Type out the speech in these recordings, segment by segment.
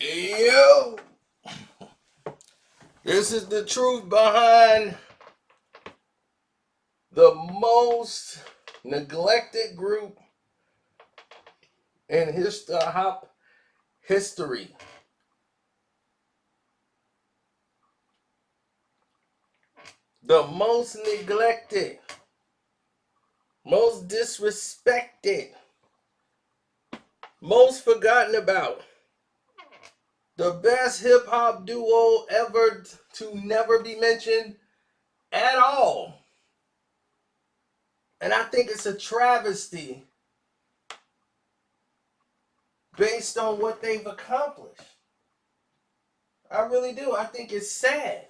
Yo, this is the truth behind the most neglected group in hop history. The most neglected, most disrespected, most forgotten about. The best hip hop duo ever to never be mentioned at all. And I think it's a travesty based on what they've accomplished. I really do. I think it's sad.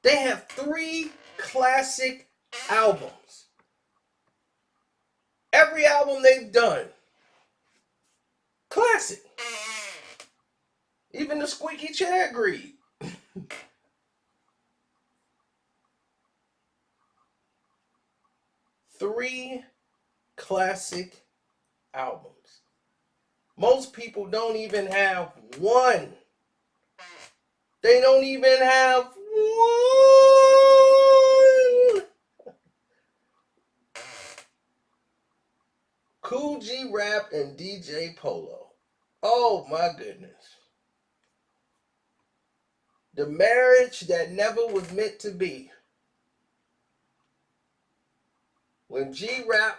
They have 3 classic albums. Every album they've done, classic. Even the squeaky chair agreed. 3 classic albums. Most people don't even have one. They don't even have one. Kool G Rap and DJ Polo. Oh my goodness. The marriage that never was meant to be. When G Rap,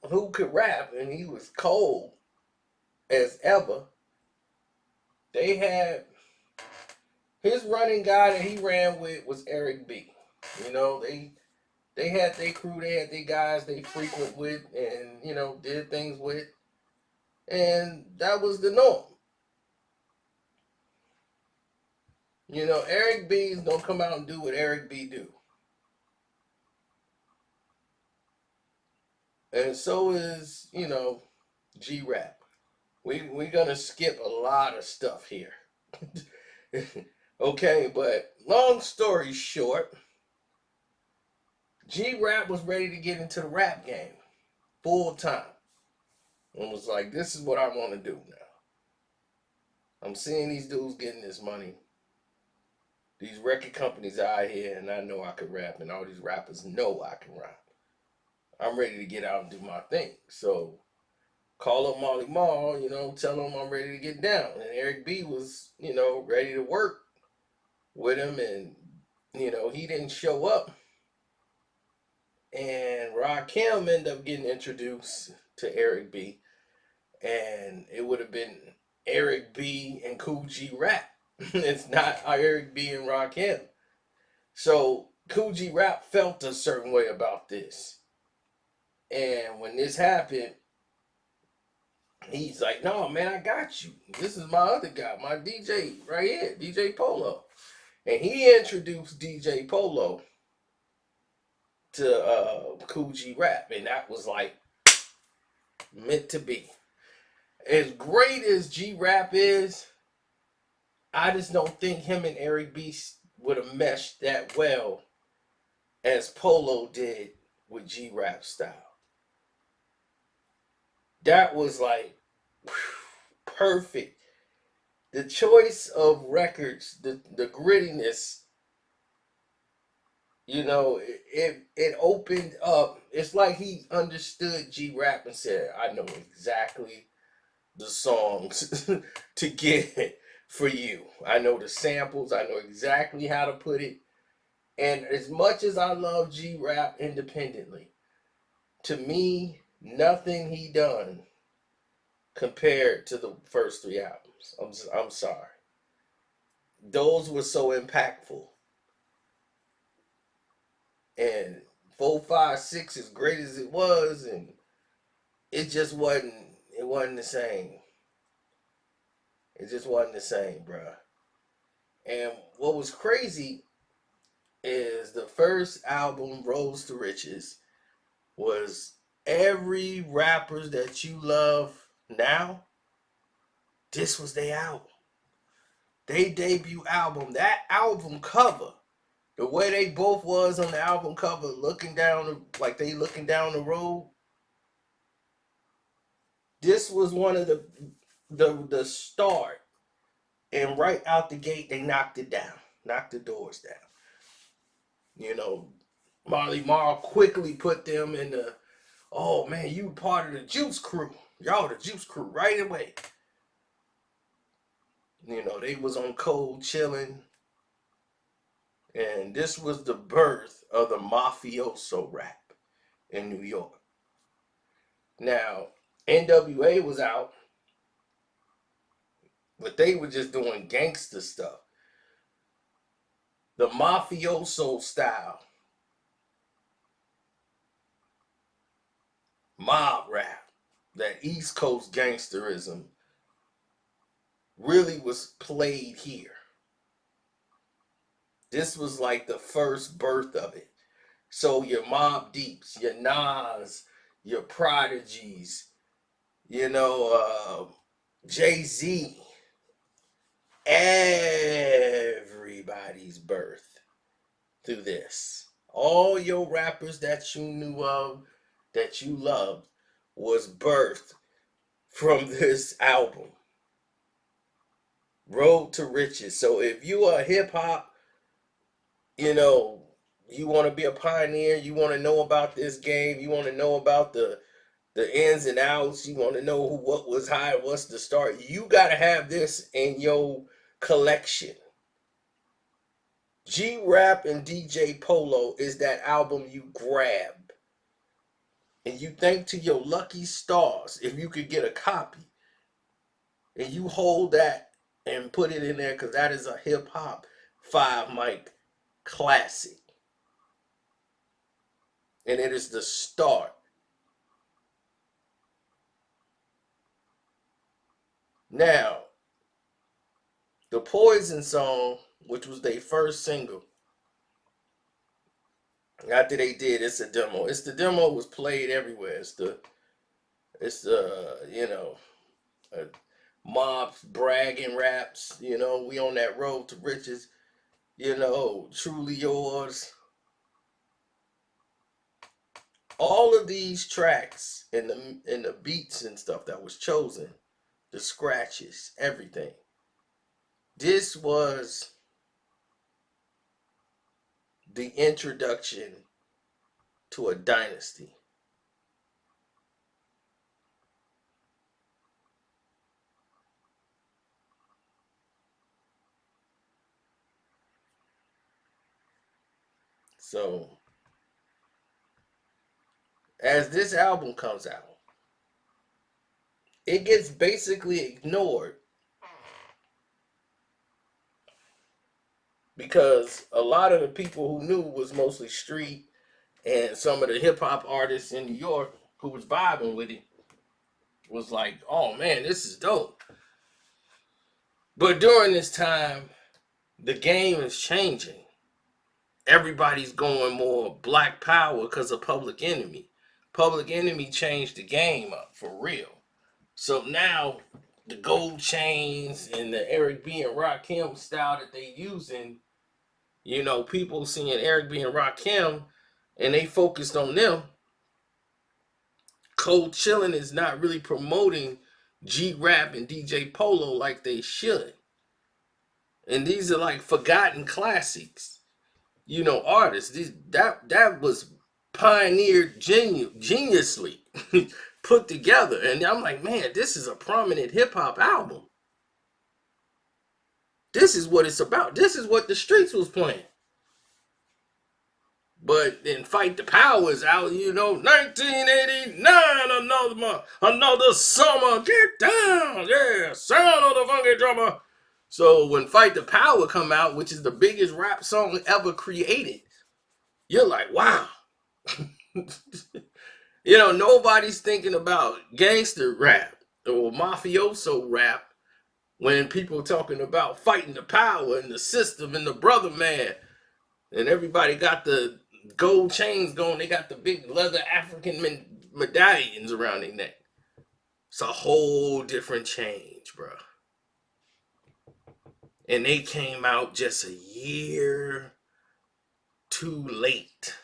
who could rap, and he was cold as ever, they had his running guy that he ran with was Eric B. You know, they had their crew, they had their guys they frequent with and, did things with. And that was the norm. Eric B is gonna come out and do what Eric B do. And so is, G Rap. We're gonna skip a lot of stuff here. Okay, but long story short, G Rap was ready to get into the rap game full time. And was like, this is what I want to do now. I'm seeing these dudes getting this money. These record companies out here, and I know I can rap, and all these rappers know I can rap. I'm ready to get out and do my thing. So call up Molly Mall, tell him I'm ready to get down. And Eric B was, ready to work with him, and he didn't show up. And Rakim ended up getting introduced to Eric B. And it would have been Eric B and Kool G Rap. It's not Eric B and Rakim. So Kool G Rap felt a certain way about this. And when this happened, he's like, no, man, I got you. This is my other guy, my DJ right here, DJ Polo. And he introduced DJ Polo to Kool G Rap. And that was like meant to be. As great as G Rap is, I just don't think him and Eric B would have meshed that well as Polo did with G Rap style. That was like perfect. The choice of records, the grittiness, it opened up. It's like he understood G Rap and said, I know exactly the songs to get for you. I know the samples. I know exactly how to put it. And as much as I love G Rap independently, to me, nothing he done compared to the first 3 albums. I'm sorry. Those were so impactful. And 4, 5, 6, as great as it was, and it just wasn't. It wasn't the same. It just wasn't the same, bruh. And what was crazy is the first album, Rose to Riches, was every rappers that you love now, this was their album. They debut album. That album cover, the way they both was on the album cover, looking down, like they looking down the road. This was one of the start And right out the gate, they knocked it down, knocked the doors down. You know, Marley Marl quickly put them in the, oh man, you part of the Juice Crew. Y'all the Juice Crew right away. You know, they was on Kool chilling. And this was the birth of the mafioso rap in New York. Now, NWA was out, but they were just doing gangster stuff. The mafioso style, mob rap, that East Coast gangsterism really was played here. This was like the first birth of it. So your Mobb Deeps, your Nas, your Prodigies, you know, Jay-Z, everybody's birth through this. All your rappers that you knew of, that you loved, was birthed from this album, Road to Riches. So if you are hip hop, you know, you want to be a pioneer, you want to know about this game, you want to know about the ins and outs, you want to know what was high, what's the start, you got to have this in your collection. G-Rap and DJ Polo is that album you grab. And you think to your lucky stars if you could get a copy. And you hold that and put it in there because that is a hip hop 5 mic classic. And it is the start. Now, the Poison song, which was their first single, after they did It's a Demo. It's the Demo was played everywhere. It's you know, mobs bragging raps, you know, we on that road to riches, you know, truly yours. All of these tracks and the beats and stuff that was chosen, the scratches, everything. This was the introduction to a dynasty. So, as this album comes out, it gets basically ignored because a lot of the people who knew was mostly street and some of the hip hop artists in New York who was vibing with it was like, oh man, this is dope. But during this time, the game is changing. Everybody's going more black power because of Public Enemy. Public Enemy changed the game up for real. So now the gold chains and the Eric B and Rakim style that they using, you know, people seeing Eric B and Rakim and they focused on them. Cold Chillin' is not really promoting G-Rap and DJ Polo like they should. And these are like forgotten classics, you know, artists. That was pioneered geniusly put together. And I'm like, man, this is a prominent hip hop album. This is what it's about. This is what the streets was playing. But then Fight the Powers out, you know, 1989, another month, another summer, get down, yeah, sound of the funky drummer. So when Fight the Power come out, which is the biggest rap song ever created, you're like, wow. You know, nobody's thinking about gangster rap or mafioso rap when people talking about fighting the power and the system and the brother man. And everybody got the gold chains going. They got the big leather African medallions around their neck. It's a whole different change, bro. And they came out just a year too late.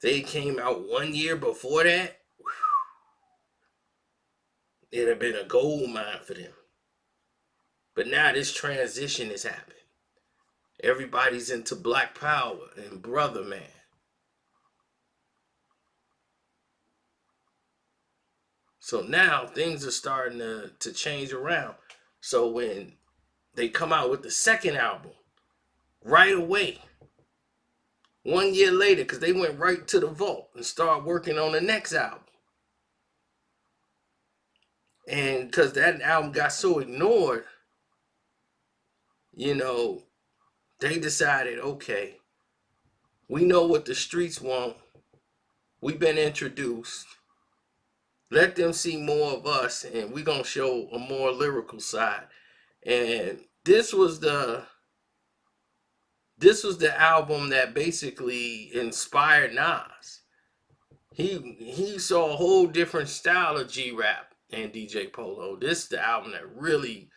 They came out 1 year before that. It'd have been a gold mine for them. But now this transition is happening. Everybody's into Black Power and Brother Man. So now things are starting to change around. So when they come out with the second album, right away, 1 year later, because they went right to the vault and started working on the next album. And because that album got so ignored, you know, they decided, okay, we know what the streets want. We've been introduced. Let them see more of us, and we're gonna show a more lyrical side. And this was the album that basically inspired Nas. He saw a whole different style of G rap and DJ Polo. This is the album that really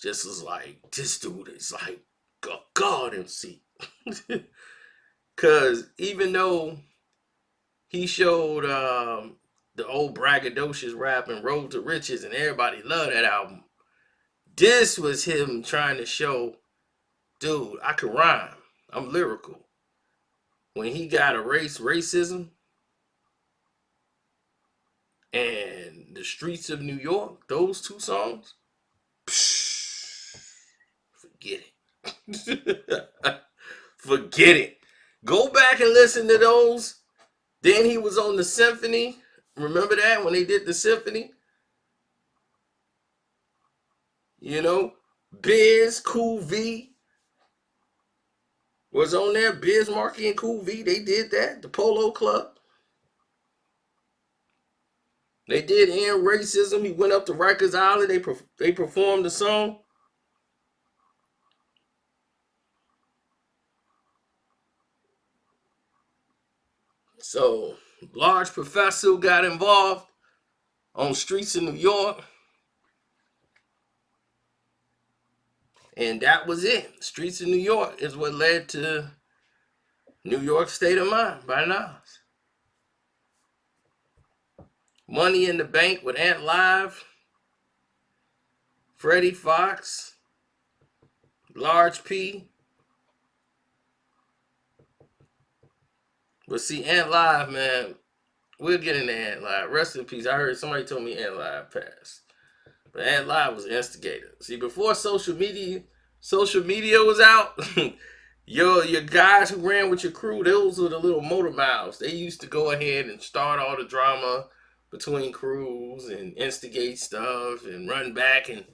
just was like, this dude is like a god MC. Cause even though he showed the old braggadocious rap and Road to Riches and everybody loved that album, this was him trying to show, dude, I can rhyme. I'm lyrical. When he got racism and the streets of New York, those two songs, psh, forget it. Forget it. Go back and listen to those. Then he was on the symphony. Remember that when they did the symphony? You know, Biz, Kool V was on there. Biz Markie and Kool V, they did that. The Polo Club. They did End Racism. He went up to Rikers Island. They performed the song. So Large Professor got involved on Streets of New York. And that was it. Streets of New York is what led to New York State of Mind by Nas. Money in the Bank with Ant Live, Freddie Fox, Large P. But see, Ant Live, man, we'll get into Ant Live. Rest in peace. I heard somebody told me Ant Live passed. But Ant Live was an instigator. See, before social media was out, your guys who ran with your crew, those were the little motor mouths. They used to go ahead and start all the drama between crews and instigate stuff and run back and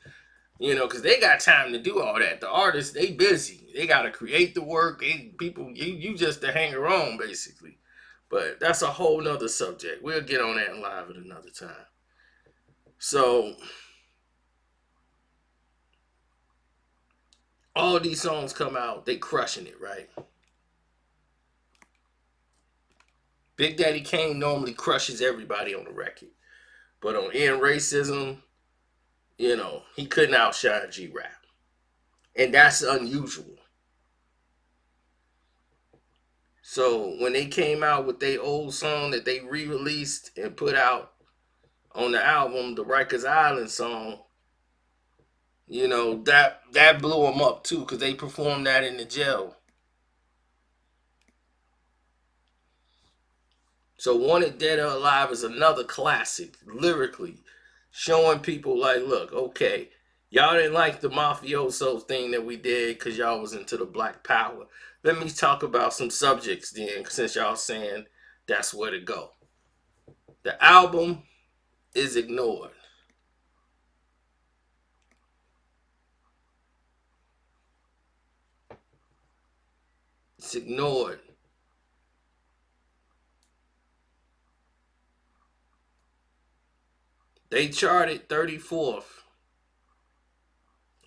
because they got time to do all that. The artists, they busy. They got to create the work. You just the hanger on basically. But that's a whole nother subject. We'll get on that live at another time. So all these songs come out, they crushing it, right? Big Daddy Kane normally crushes everybody on the record. But on End Racism, he couldn't outshine G Rap. And that's unusual. So when they came out with their old song that they re-released and put out on the album, the Rikers Island song, that blew them up too because they performed that in the jail. So Wanted Dead or Alive is another classic lyrically, showing people like, look, okay, y'all didn't like the mafioso thing that we did because y'all was into the Black Power. Let me talk about some subjects then, since y'all saying that's where to go. The album is ignored. It's ignored. They charted 34th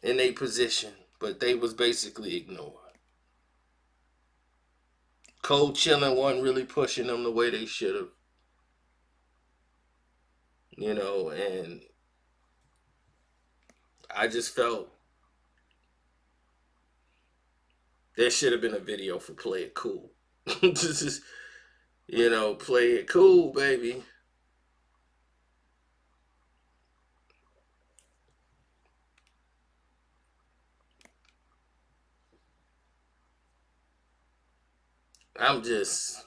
in a position, but they was basically ignored. Cold Chillin' wasn't really pushing them the way they should have, and I just felt there should have been a video for Play It Cool. Just, Play It Cool, baby. I'm just,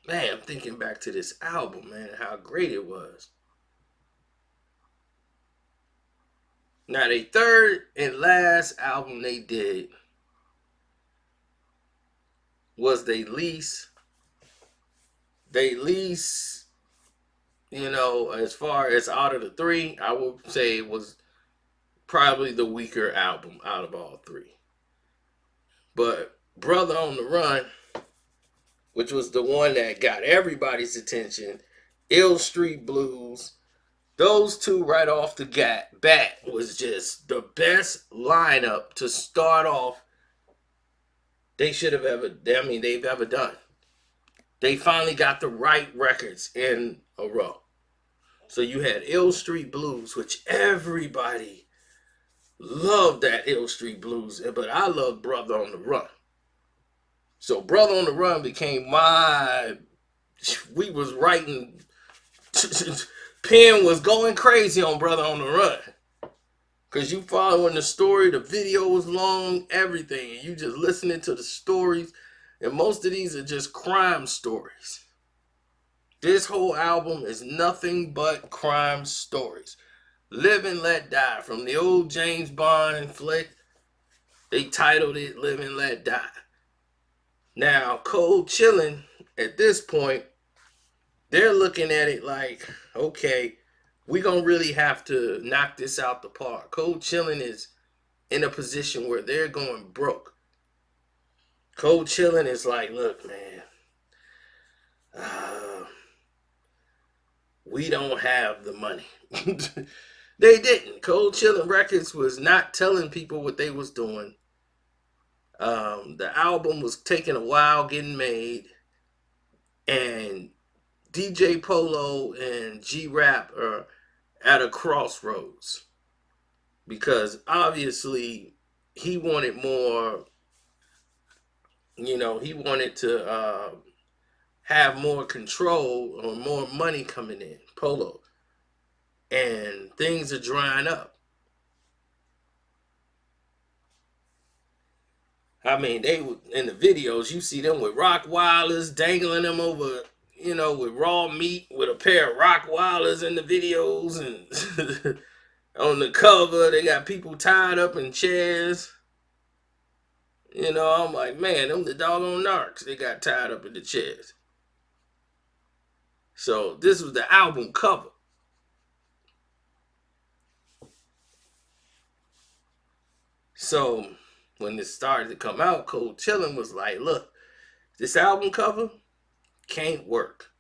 man, I'm thinking back to this album, man, and how great it was. Now, the third and last album they did was they least, as far as out of the three, I would say it was probably the weaker album out of all three. But Brother on the Run, which was the one that got everybody's attention, Ill Street Blues, those two right off the bat was just the best lineup to start off they should have ever, I mean, they've ever done. They finally got the right records in a row. So you had Ill Street Blues, which everybody loved that Ill Street Blues, but I loved Brother on the Run. So Brother on the Run became we was writing, pen was going crazy on Brother on the Run. Cause you following the story, the video was long, everything, and you just listening to the stories, and most of these are just crime stories. This whole album is nothing but crime stories. Live and Let Die, from the old James Bond flick, they titled it Live and Let Die. Now, Cold Chillin', at this point, they're looking at it like, okay, we gonna really have to knock this out the park. Cold Chillin' is in a position where they're going broke. Cold Chillin' is like, look, man, we don't have the money. They didn't. Cold Chillin' Records was not telling people what they was doing. The album was taking a while getting made, and DJ Polo and G Rap are at a crossroads because obviously he wanted more. He wanted to have more control or more money coming in. Polo, and things are drying up. I mean, they in the videos you see them with Rockwilders dangling them over, with raw meat with a pair of Rockwilders in the videos, and on the cover they got people tied up in chairs. I'm like, man, them the doggone narcs. They got tied up in the chairs. So this was the album cover. So when this started to come out, Cold Chillin' was like, look, this album cover can't work.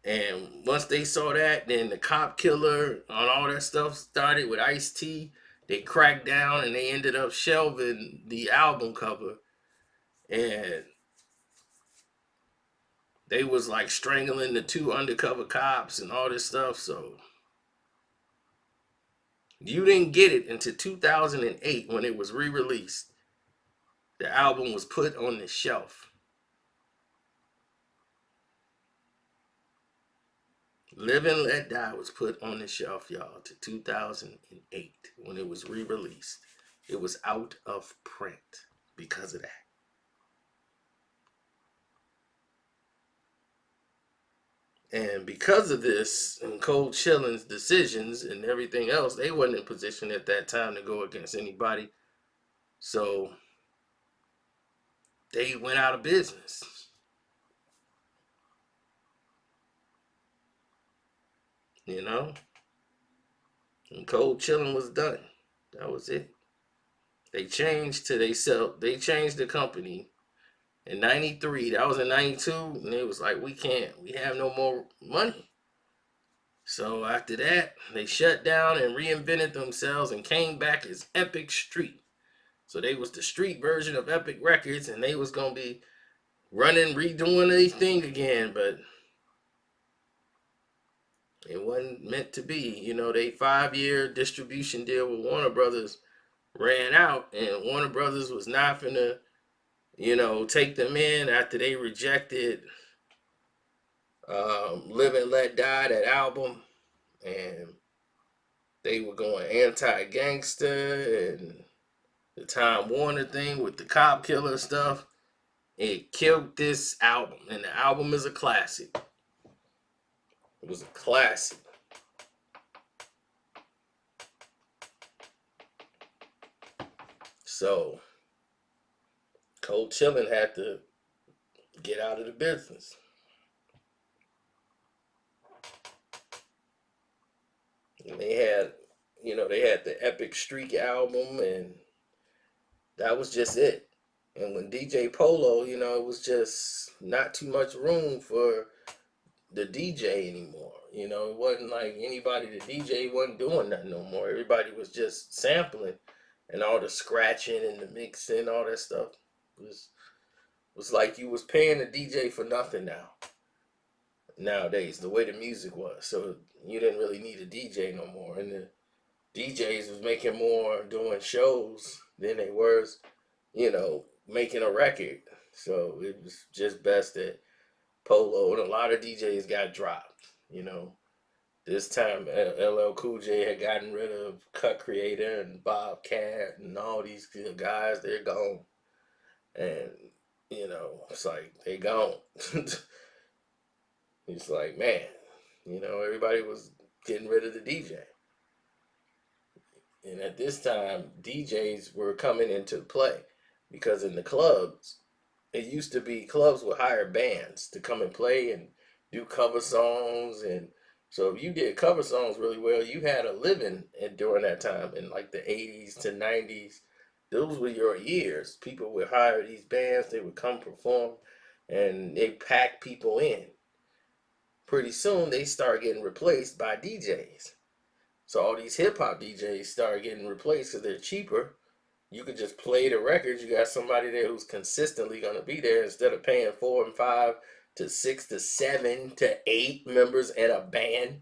And once they saw that, then the Cop Killer on all that stuff started with Ice-T. They cracked down and they ended up shelving the album cover. And they was like strangling the two undercover cops and all this stuff. So you didn't get it until 2008 when it was re-released. The album was put on the shelf. Live and Let Die was put on the shelf, y'all, to 2008 when it was re-released. It was out of print because of that. And because of this and Cold Chillin's decisions and everything else, they wasn't in position at that time to go against anybody. So they went out of business. You know? And Cold Chillin was done. That was it. They changed the company in 93. That was in 92. And it was like, we have no more money. So after that, they shut down and reinvented themselves and came back as Epic Street. So they was the street version of Epic Records, and they was gonna be redoing their thing again, but it wasn't meant to be. They 5-year distribution deal with Warner Brothers ran out, and Warner Brothers was not finna, take them in after they rejected Live and Let Die, that album, and they were going anti-gangster, and The Time Warner thing with the cop killer stuff, it killed this album, and the album is a classic. It was a classic. So Cold Chillin' had to get out of the business. And they had the Epic Streak album, and that was just it. And when DJ Polo, it was just not too much room for the DJ anymore. It wasn't like anybody, the DJ wasn't doing that no more. Everybody was just sampling, and all the scratching and the mixing, all that stuff was like you was paying the DJ for nothing nowadays, the way the music was. So you didn't really need a DJ no more. And the DJs was making more doing shows than they was, making a record. So it was just best that Polo and a lot of DJs got dropped. This time LL Cool J had gotten rid of Cut Creator and Bobcat and all these guys. They're gone. And, it's like they gone. It's like, man, everybody was getting rid of the DJ. And at this time, DJs were coming into play because in the clubs, it used to be clubs would hire bands to come and play and do cover songs. And so if you did cover songs really well, you had a living during that time in like the 80s to 90s. Those were your years. People would hire these bands, they would come perform, and they pack people in. Pretty soon, they start getting replaced by DJs. So all these hip hop DJs start getting replaced because they're cheaper. You could just play the records. You got somebody there who's consistently going to be there instead of paying 4 and 5 to 6 to 7 to 8 members in a band.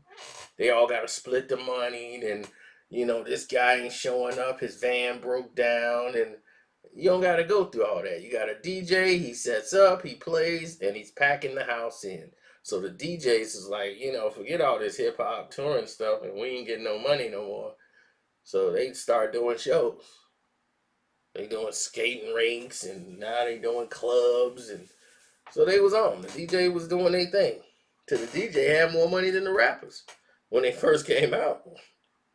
They all got to split the money. And, this guy ain't showing up. His van broke down. And you don't got to go through all that. You got a DJ. He sets up, he plays, and he's packing the house in. So the DJs is like, forget all this hip hop touring stuff, and we ain't getting no money no more. So they start doing shows. They doing skating rinks, and now they doing clubs, and so they was on. The DJ was doing their thing. Till the DJ had more money than the rappers when they first came out.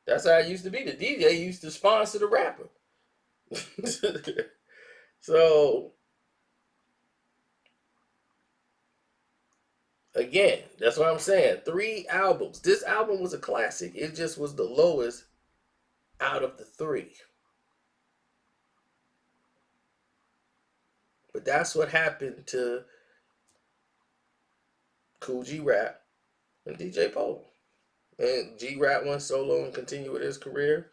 That's how it used to be. The DJ used to sponsor the rapper. So again, that's what I'm saying. 3 albums. This album was a classic. It just was the lowest out of the 3. But that's what happened to Kool G Rap and DJ Polo. And G Rap went solo and continued with his career.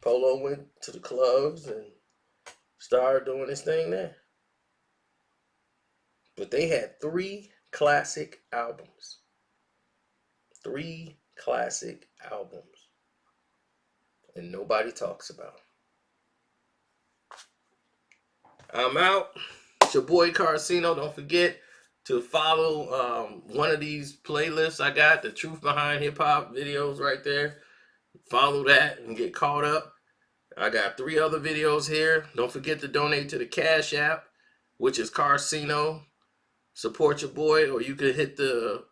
Polo went to the clubs and started doing his thing there. But they had 3 classic albums. 3 classic albums. And nobody talks about. I'm out. It's your boy Carcino. Don't forget to follow one of these playlists I got, the Truth Behind Hip Hop videos right there. Follow that and get caught up. I got 3 other videos here. Don't forget to donate to the Cash App, which is Carcino. Support your boy, or you could hit the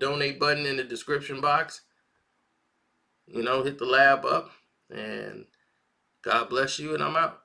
donate button in the description box. Hit the lab up, and God bless you, and I'm out.